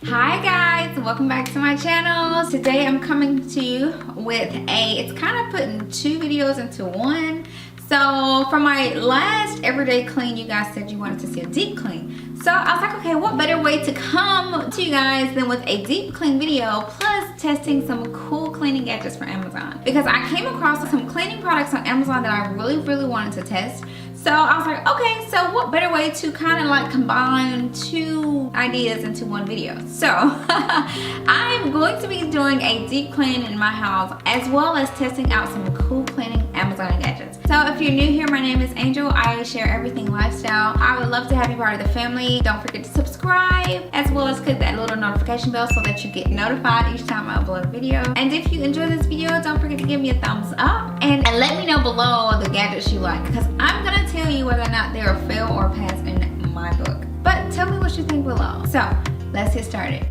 Hi guys, welcome back to my channel. Today I'm coming to you with it's kind of putting two videos into one. So for my last everyday clean, you guys said you wanted to see a deep clean. So I was like, okay, what better way to come to you guys than with a deep clean video plus testing some cool cleaning gadgets from Amazon. Because I came across some cleaning products on Amazon that I really wanted to test. So I was like, okay, so what better way to kind of like combine two ideas into one video? So I'm going to be doing a deep clean in my house as well as testing out some cool cleaning Amazon gadgets. So if you're new here, my name is Angel. I share everything lifestyle. I would love to have you part of the family. Don't forget to subscribe as well as click that little notification bell so that you get notified each time I upload a video. And if you enjoy this video, don't forget to give me a thumbs up and let me know below the gadgets you like, because I'm gonna tell you whether or not they're a fail or a pass in my book. But tell me what you think below. So let's get started.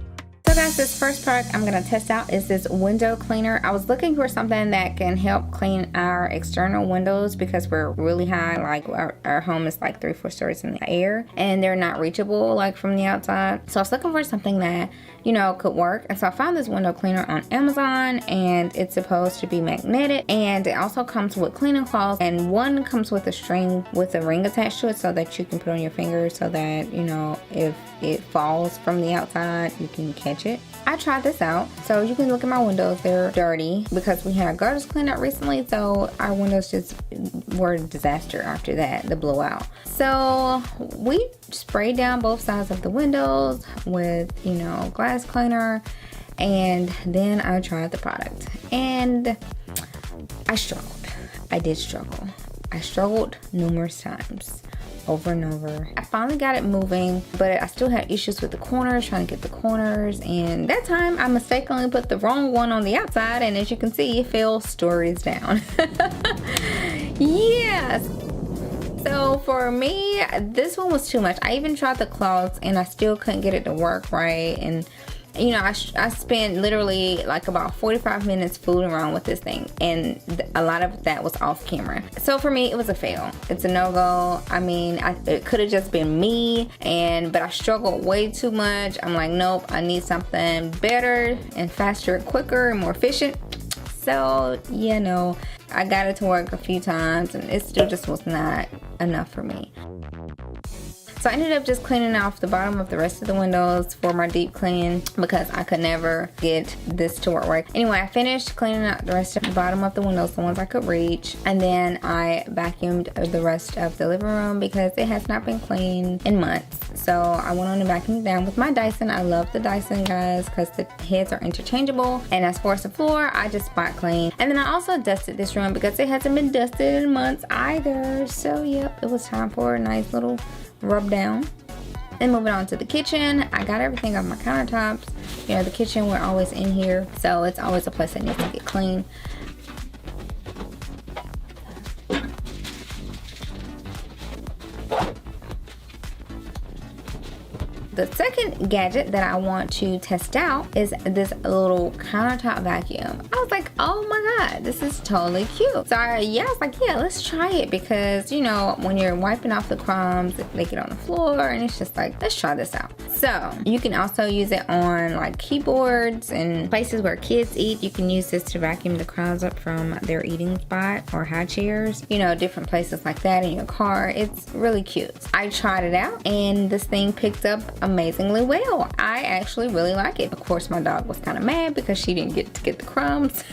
So guys, this first product I'm gonna test out is this window cleaner. I was looking for something that can help clean our external windows because we're really high, like our home is like 3-4 stories in the air and they're not reachable like from the outside. So I was looking for something that, you know, could work. And so I found this window cleaner on Amazon, and it's supposed to be magnetic, and it also comes with cleaning cloths, and one comes with a string with a ring attached to it so that you can put on your finger so that, you know, if it falls from the outside, you can catch it. I tried this out. So you can look at my windows, they're dirty because we had our gutters cleaned out recently, so our windows just were a disaster after that, the blowout. So we sprayed down both sides of the windows with, you know, glass cleaner, and then I tried the product and I struggled. I did struggle. I struggled numerous times, over and over. I finally got it moving, but I still had issues with the corners, trying to get the corners, and that time I mistakenly put the wrong one on the outside, and as you can see, it fell stories down. Yes. So for me, this one was too much. I even tried the cloths and I still couldn't get it to work right. And you know, I spent literally like about 45 minutes fooling around with this thing, and a lot of that was off camera. So for me, it was a fail. It's a no-go. I mean, it could have just been me, but I struggled way too much. I'm like, nope, I need something better and faster, quicker, and more efficient. So, you know, I got it to work a few times, and it still just was not enough for me. So I ended up just cleaning off the bottom of the rest of the windows for my deep clean because I could never get this to work right. Anyway, I finished cleaning out the rest of the bottom of the windows, the ones I could reach, and then I vacuumed the rest of the living room because it has not been cleaned in months. So I went on and vacuumed down with my Dyson. I love the Dyson, guys, because the heads are interchangeable. And as far as the floor, I just spot cleaned. And then I also dusted this room because it hasn't been dusted in months either. So yep, it was time for a nice little rub down. And moving on to the kitchen, I got everything off my countertops. You know, the kitchen, we're always in here, so it's always a place that needs to get clean. The second gadget that I want to test out is this little countertop vacuum. I was like, oh my god, this is totally cute. So I was like, yeah, let's try it, because you know, when you're wiping off the crumbs, they get on the floor, and it's just like, let's try this out. So you can also use it on like keyboards and places where kids eat. You can use this to vacuum the crumbs up from their eating spot or high chairs, you know, different places like that in your car. It's really cute. I tried it out, and this thing picked up amazingly well. I actually really like it. Of course, my dog was kind of mad because she didn't get to get the crumbs.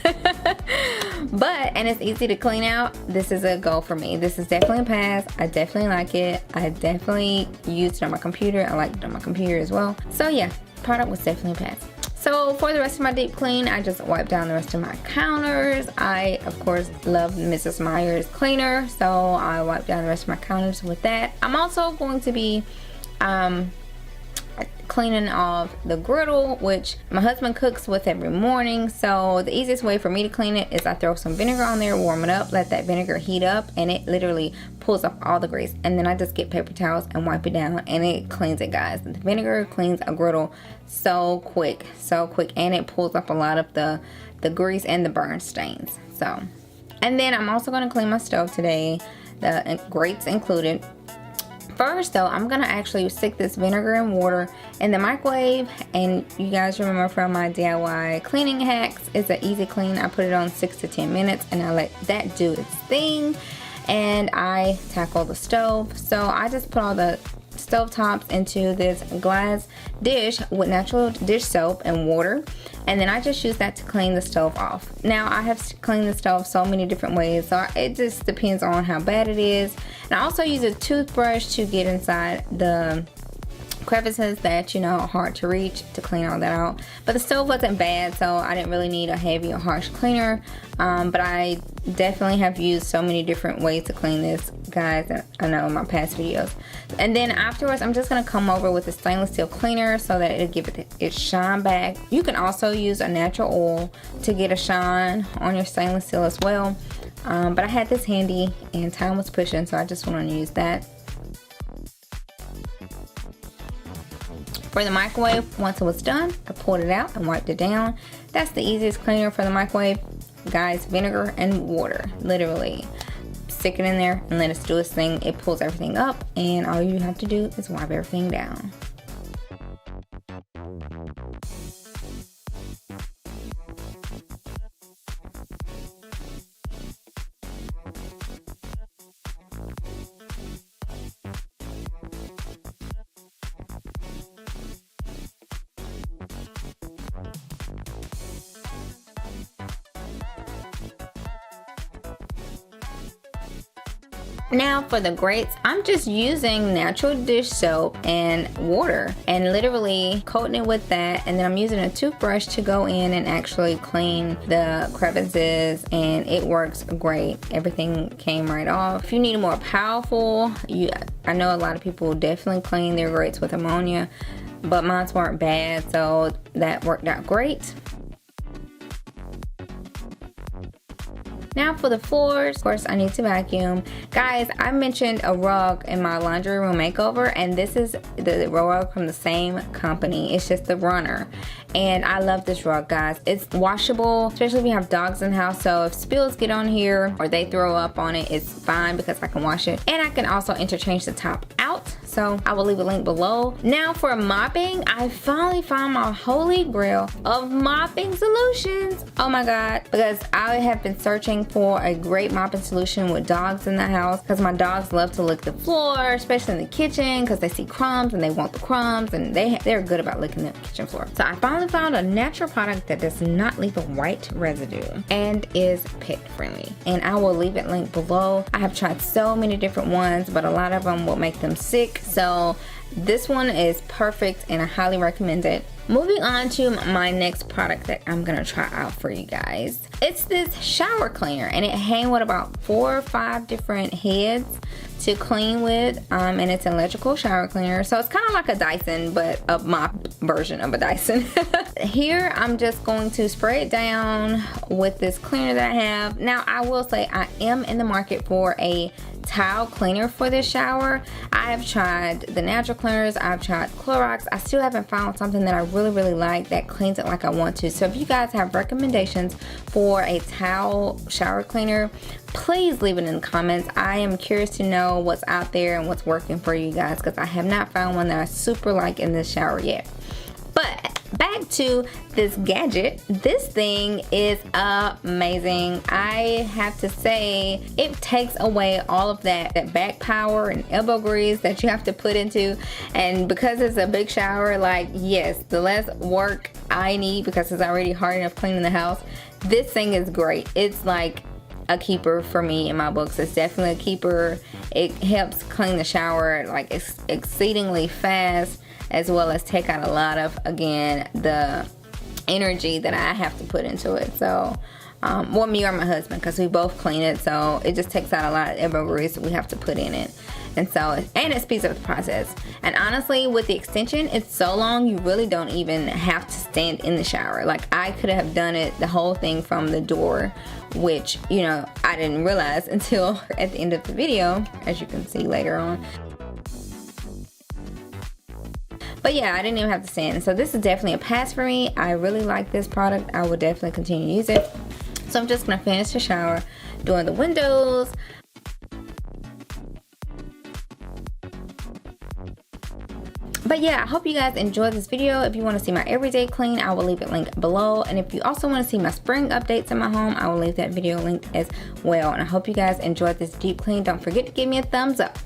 And it's easy to clean out. This is a go for me. This is definitely a pass. I definitely like it. I definitely used it on my computer. I like it on my computer as well. So yeah, product was definitely a pass. So for the rest of my deep clean, I just wiped down the rest of my counters. I, of course, love Mrs. Meyer's cleaner, so I wiped down the rest of my counters with that. I'm also going to be cleaning off the griddle, which my husband cooks with every morning. So the easiest way for me to clean it is I throw some vinegar on there, warm it up, let that vinegar heat up, and it literally pulls off all the grease. And then I just get paper towels and wipe it down, and it cleans it, guys. The vinegar cleans a griddle so quick, and it pulls up a lot of the grease and the burn stains. So, and then I'm also going to clean my stove today, the grates included. first though, I'm gonna actually stick this vinegar and water in the microwave. And you guys remember from my DIY cleaning hacks, it's an easy clean. I put it on 6 to 10 minutes and I let that do its thing. And I tackle the stove. So I just put all the stove tops into this glass dish with natural dish soap and water, and then I just use that to clean the stove off. Now I have cleaned the stove so many different ways, so it just depends on how bad it is. And I also use a toothbrush to get inside the crevices that, you know, are hard to reach, to clean all that out. But the stove wasn't bad, so I didn't really need a heavy or harsh cleaner. But I definitely have used so many different ways to clean this, guys, I know in my past videos. And then afterwards, I'm just gonna come over with a stainless steel cleaner so that it'll give it its shine back. You can also use a natural oil to get a shine on your stainless steel as well. But I had this handy and time was pushing, so I just wanted to use that. For the microwave, once it was done, I pulled it out and wiped it down. That's the easiest cleaner for the microwave, guys. Vinegar and water, literally. Stick it in there and let it do its thing. It pulls everything up, and all you have to do is wipe everything down. Now for the grates, I'm just using natural dish soap and water and literally coating it with that, and then I'm using a toothbrush to go in and actually clean the crevices, and it works great. Everything came right off. If you need a more powerful, I know a lot of people definitely clean their grates with ammonia, but mine weren't bad, so that worked out great. Now for the floors, of course I need to vacuum. Guys, I mentioned a rug in my laundry room makeover, and this is the rug from the same company. It's just the runner. And I love this rug, guys. It's washable, especially if you have dogs in the house. So if spills get on here or they throw up on it, it's fine because I can wash it. And I can also interchange the top out. So I will leave a link below. Now for mopping, I finally found my holy grail of mopping solutions. Oh my God, because I have been searching for a great mopping solution with dogs in the house, because my dogs love to lick the floor, especially in the kitchen, because they see crumbs and they want the crumbs, and they're good about licking the kitchen floor. So I finally found a natural product that does not leave a white residue and is pet friendly, and I will leave it linked below. I have tried so many different ones, but a lot of them will make them sick. So this one is perfect and I highly recommend it. Moving on to my next product that I'm gonna try out for you guys. It's this shower cleaner, and it came with about 4 or 5 different heads to clean with, and it's an electrical shower cleaner. So it's kind of like a Dyson, but a mop version of a Dyson. Here I'm just going to spray it down with this cleaner that I have. Now I will say I am in the market for a towel cleaner for this shower. I have tried the natural cleaners, I've tried Clorox. I still haven't found something that I really like that cleans it like I want to. So if you guys have recommendations for a towel shower cleaner, please leave it in the comments. I am curious to know what's out there and what's working for you guys, because I have not found one that I super like in this shower yet. But back to this gadget. This thing is amazing. I have to say, it takes away all of that back power and elbow grease that you have to put into. And because it's a big shower, like, yes, the less work I need because it's already hard enough cleaning the house, this thing is great. It's like a keeper for me in my books. It's definitely a keeper. It helps clean the shower like exceedingly fast, as well as take out a lot of, again, the energy that I have to put into it. So, well, me or my husband, because we both clean it, so it just takes out a lot of elbow grease that we have to put in it. And so, and it speeds up the process. And honestly, with the extension, it's so long, you really don't even have to stand in the shower. Like, I could have done it, the whole thing from the door, which, you know, I didn't realize until at the end of the video, as you can see later on. But yeah, I didn't even have to stand. So this is definitely a pass for me. I really like this product. I will definitely continue to use it. So I'm just gonna finish the shower, doing the windows. But yeah, I hope you guys enjoyed this video. If you want to see my everyday clean, I will leave it linked below. And if you also want to see my spring updates in my home, I will leave that video linked as well. And I hope you guys enjoyed this deep clean. Don't forget to give me a thumbs up.